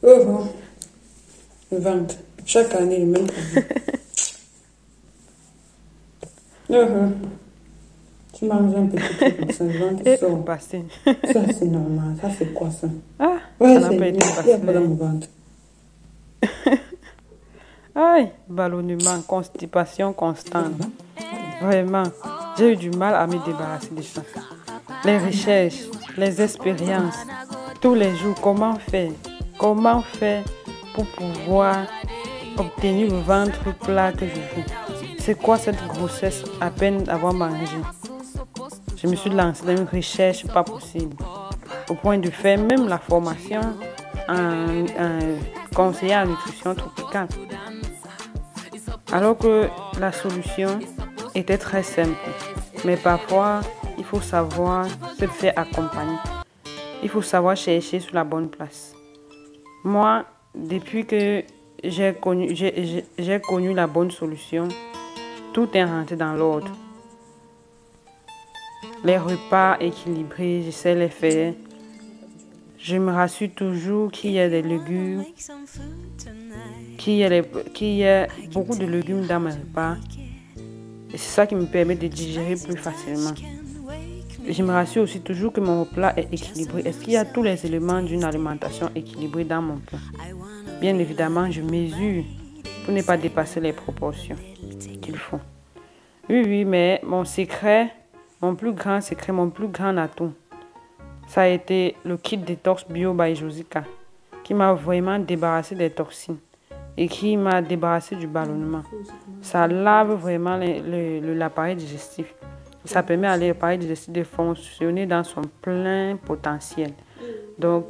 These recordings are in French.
Oh, le ventre. Chaque année, le même problème. Tu manges un petit truc comme ça, le ventre Et sort. passé. Ça, c'est normal. Ça, c'est quoi ça? Ah, ça Ouais, n'a c'est pas lui. été Il y a quoi dans facile. mon ventre? Aïe, ballonnement, constipation constante. Vraiment, j'ai eu du mal à me débarrasser de ça. Les recherches, les expériences, tous les jours, comment faire? Comment faire pour pouvoir obtenir le ventre plat que je veux? C'est quoi cette grossesse à peine avoir mangé? Je me suis lancée dans une recherche pas possible, au point de faire même la formation en conseiller en nutrition tropicale. Alors que la solution était très simple, mais parfois il faut savoir se faire accompagner. Il faut savoir chercher sur la bonne place. Moi, depuis que j'ai connu la bonne solution, tout est rentré dans l'ordre. Les repas équilibrés, je sais les faire. Je me rassure toujours qu'il y a des légumes, qu'il y a beaucoup de légumes dans mes repas. Et c'est ça qui me permet de digérer plus facilement. Je me rassure aussi toujours que mon plat est équilibré. Est-ce qu'il y a tous les éléments d'une alimentation équilibrée dans mon plat? Bien évidemment, je mesure pour ne pas dépasser les proportions qu'il faut. Oui, mais mon secret, mon plus grand secret, mon plus grand atout, ça a été le kit détox bio by Josica, qui m'a vraiment débarrassé des toxines et qui m'a débarrassé du ballonnement. Ça lave vraiment l'appareil digestif. Ça permet à l'appareil digestif de fonctionner dans son plein potentiel. Donc,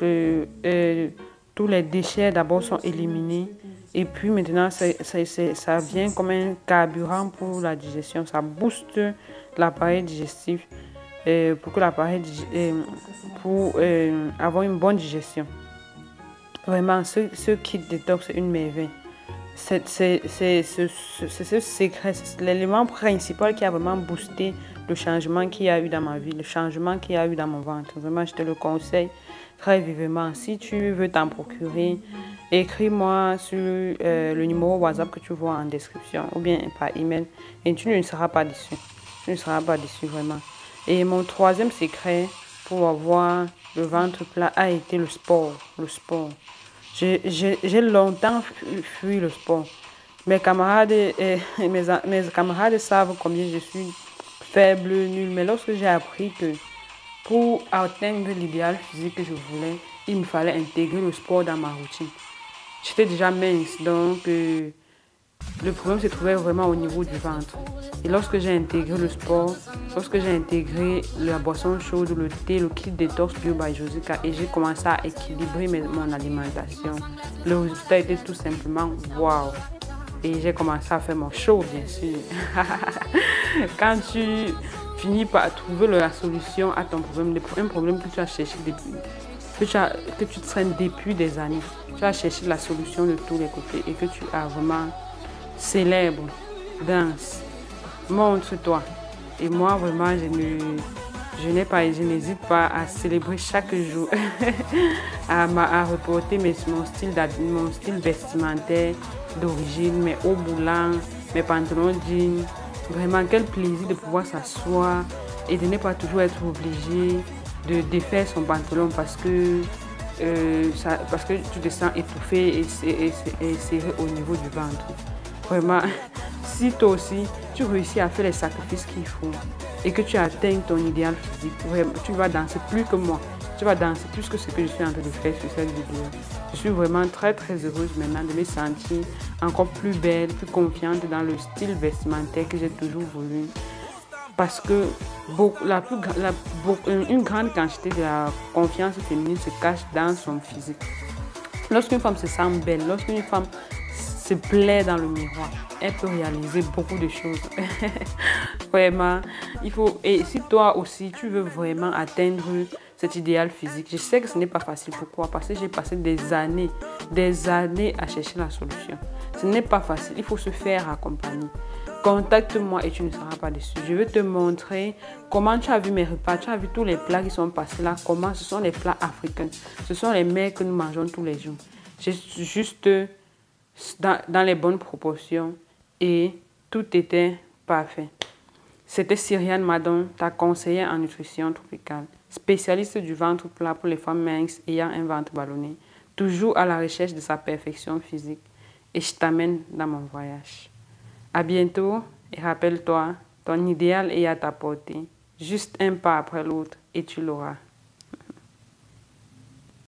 tous les déchets d'abord sont éliminés. Et puis maintenant, ça vient comme un carburant pour la digestion. Ça booste l'appareil digestif pour avoir une bonne digestion. Vraiment, ce kit détox, c'est une merveille. C'est ce secret, c'est l'élément principal qui a vraiment boosté le changement qu'il y a eu dans ma vie, le changement qu'il y a eu dans mon ventre. Vraiment, je te le conseille très vivement. Si tu veux t'en procurer, écris-moi sur le numéro WhatsApp que tu vois en description ou bien par email et tu ne seras pas déçu. Tu ne seras pas déçu vraiment. Et mon troisième secret pour avoir le ventre plat a été le sport. Le sport. J'ai longtemps fui le sport. Mes camarades, mes camarades savent combien je suis faible, nulle. Mais lorsque j'ai appris que pour atteindre l'idéal physique que je voulais, il me fallait intégrer le sport dans ma routine. J'étais déjà mince, donc le problème se trouvait vraiment au niveau du ventre. Et lorsque j'ai intégré le sport, lorsque j'ai intégré la boisson chaude, le thé, le kit détox bio by Josica et j'ai commencé à équilibrer mon alimentation, le résultat était tout simplement waouh. Et j'ai commencé à faire mon show, bien sûr. Quand tu finis par trouver la solution à ton problème, un problème que tu as cherché depuis, que tu traînes depuis des années, tu as cherché la solution de tous les côtés et que tu as vraiment célèbre, danse, montre-toi. Et moi, vraiment, je n'hésite pas à célébrer chaque jour, à reporter mon style vestimentaire d'origine, mes hauts boulants, mes pantalons jeans. Vraiment, quel plaisir de pouvoir s'asseoir et de ne pas toujours être obligé de défaire son pantalon parce que tu te sens étouffé et serré au niveau du ventre. Vraiment, si toi aussi, tu réussis à faire les sacrifices qu'il faut et que tu atteignes ton idéal physique, vraiment, tu vas danser plus que moi. Tu vas danser plus que ce que je suis en train de faire sur cette vidéo. Je suis vraiment très très heureuse maintenant de me sentir encore plus belle, plus confiante dans le style vestimentaire que j'ai toujours voulu. Parce que une grande quantité de la confiance féminine se cache dans son physique. Lorsqu'une femme se sent belle, lorsqu'une femme se plaît dans le miroir, elle peut réaliser beaucoup de choses. Vraiment, il faut. Et si toi aussi, tu veux vraiment atteindre cet idéal physique, je sais que ce n'est pas facile. Pourquoi? Parce que j'ai passé des années à chercher la solution. Ce n'est pas facile. Il faut se faire accompagner. Contacte-moi et tu ne seras pas déçu. Je vais te montrer comment tu as vu mes repas. Tu as vu tous les plats qui sont passés là. Comment ce sont les plats africains. Ce sont les mets que nous mangeons tous les jours. juste dans les bonnes proportions et tout était parfait. C'était Cyriane Madon, ta conseillère en nutrition tropicale, spécialiste du ventre plat pour les femmes minces ayant un ventre ballonné, toujours à la recherche de sa perfection physique. Et je t'amène dans mon voyage. À bientôt et rappelle-toi, ton idéal est à ta portée. Juste un pas après l'autre et tu l'auras.